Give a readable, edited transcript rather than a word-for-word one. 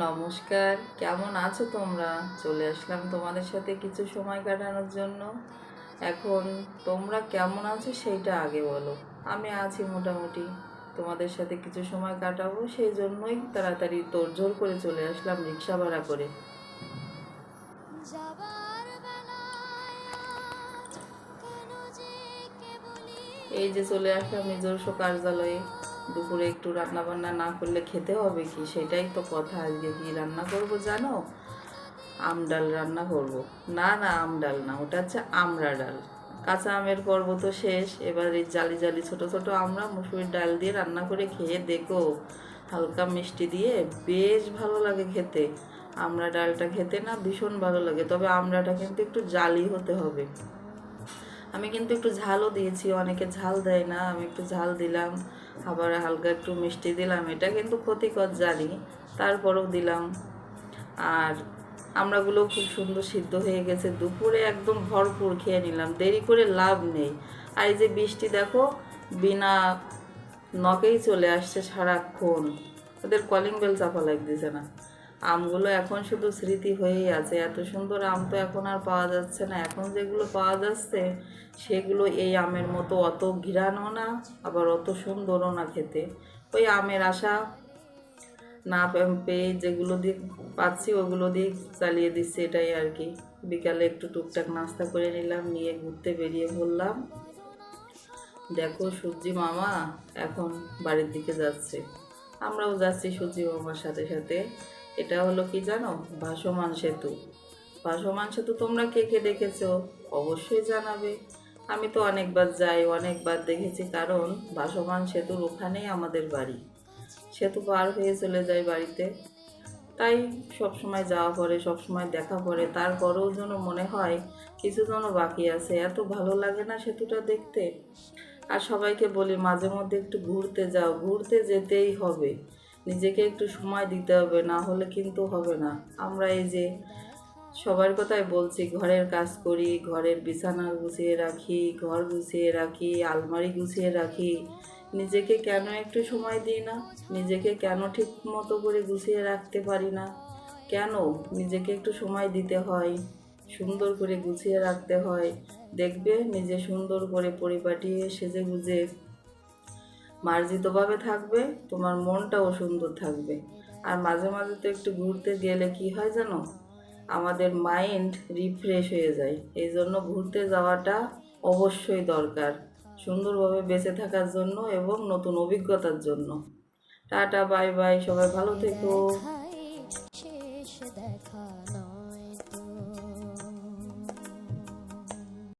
নমস্কার, কেমন আছো তোমরা? চলে আসলাম তোমাদের সাথে কিছু সময় কাটানোর জন্য। এখন তোমরা কেমন আছো সেইটা আগে বলো। আমি আছি মোটামুটি, তোমাদের সাথে কিছু সময় কাটাবো সেই জন্যই তাড়াতাড়ি তোড়জোড় করে চলে আসলাম রিক্সা ভাড়া করে। এই যে চলে আসলাম নিজস্ব কার্যালয়ে। দুপুরে একটু রান্না বান্না না করলে খেতে হবে কি, সেটাই তো কথা। আজকে কি রান্না করব জানো? আম ডাল রান্না করব। না না, আম ডাল না, ওটা হচ্ছে আমড়া ডাল। কাঁচা আমের পর্ব তো শেষ, এবার এই জালি জালি ছোট ছোট আমরা মুসুরির ডাল দিয়ে রান্না করে খেয়ে দেখো। হালকা মিষ্টি দিয়ে বেশ ভালো লাগে খেতে। আমড়া ডালটা খেতে না ভীষণ ভালো লাগে, তবে আমড়াটা কিন্তু একটু জালি হতে হবে। আমি কিন্তু একটু ঝালও দিয়েছি, অনেকে ঝাল দেয় না, আমি একটু ঝাল দিলাম। আবার হালকা একটু মিষ্টি দিলাম, এটা কিন্তু ক্ষতিকর জানি, তারপরেও দিলাম। আর আমড়াগুলো খুব সুন্দর সিদ্ধ হয়ে গেছে, দুপুরে একদম ভরপুর খেয়ে নিলাম, দেরি করে লাভ নেই। আর এই যে বৃষ্টি দেখো, বিনা নখেই চলে আসছে সারাক্ষণ, ওদের কলিং বেল চাপা লাগতেছে না। আমগুলো এখন শুধু স্মৃতি হয়েই আছে, এত সুন্দর আম তো এখন আর পাওয়া যাচ্ছে না। এখন যেগুলো পাওয়া যাচ্ছে সেগুলো এই আমের মতো অত ঘিরানো না, আবার অত সুন্দরও না খেতে। ওই আমের আশা না পেয়ে যেগুলো দিয়ে পাচ্ছি ওগুলো দিয়ে চালিয়ে দিচ্ছি, এটাই আর কি। বিকালে একটু টুকটাক নাস্তা করে নিলাম, নিয়ে ঘুরতে বেরিয়ে পড়লাম। দেখো সূর্যি মামা এখন বাড়ির দিকে যাচ্ছে, আমরাও যাচ্ছি সূর্যি মামার সাথে সাথে। এটা হলো কি জানো? ভাসমান সেতু। ভাসমান সেতু তোমরা কে কে দেখেছো অবশ্যই জানাবে। আমি তো অনেকবার যাই, অনেকবার দেখেছি, কারণ ভাসমান সেতুর ওখানেই আমাদের বাড়ি। সেতু পার হয়ে চলে যায় বাড়িতে, তাই সব সময় যাওয়া পড়ে, সব সময় দেখা পড়ে। তারপরেও যেন মনে হয় কিছু যেন বাকি আছে, এত ভালো লাগে না সেতুটা দেখতে। আর সবাইকে বলি মাঝে মধ্যে একটু ঘুরতে যাও, ঘুরতে যেতেই হবে, নিজেকে একটু সময় দিতে হবে, না হলে কিন্তু হবে না। আমরা এই যে সবার কথাই বলছি, ঘরের কাজ করি, ঘরের বিছানা গুছিয়ে রাখি, ঘর গুছিয়ে রাখি, আলমারি গুছিয়ে রাখি, নিজেকে কেন একটু সময় দিই না? নিজেকে কেন ঠিক মতো করে গুছিয়ে রাখতে পারি না? কেন নিজেকে একটু সময় দিতে হয়, সুন্দর করে গুছিয়ে রাখতে হয়। দেখবে নিজে সুন্দর করে পরিপাটি সেজে গুজে মার্জিতভাবে থাকবে, তোমার মনটাও সুন্দর থাকবে। আর মাঝে মাঝে তো একটু ঘুরতে গেলে কি হয় জানো? আমাদের মাইন্ড রিফ্রেশ হয়ে যায়, এই জন্য ঘুরতে যাওয়াটা অবশ্যই দরকার, সুন্দরভাবে বেঁচে থাকার জন্য এবং নতুন অভিজ্ঞতার জন্য। টাটা, বাই বাই, সবাই ভালো থেকো।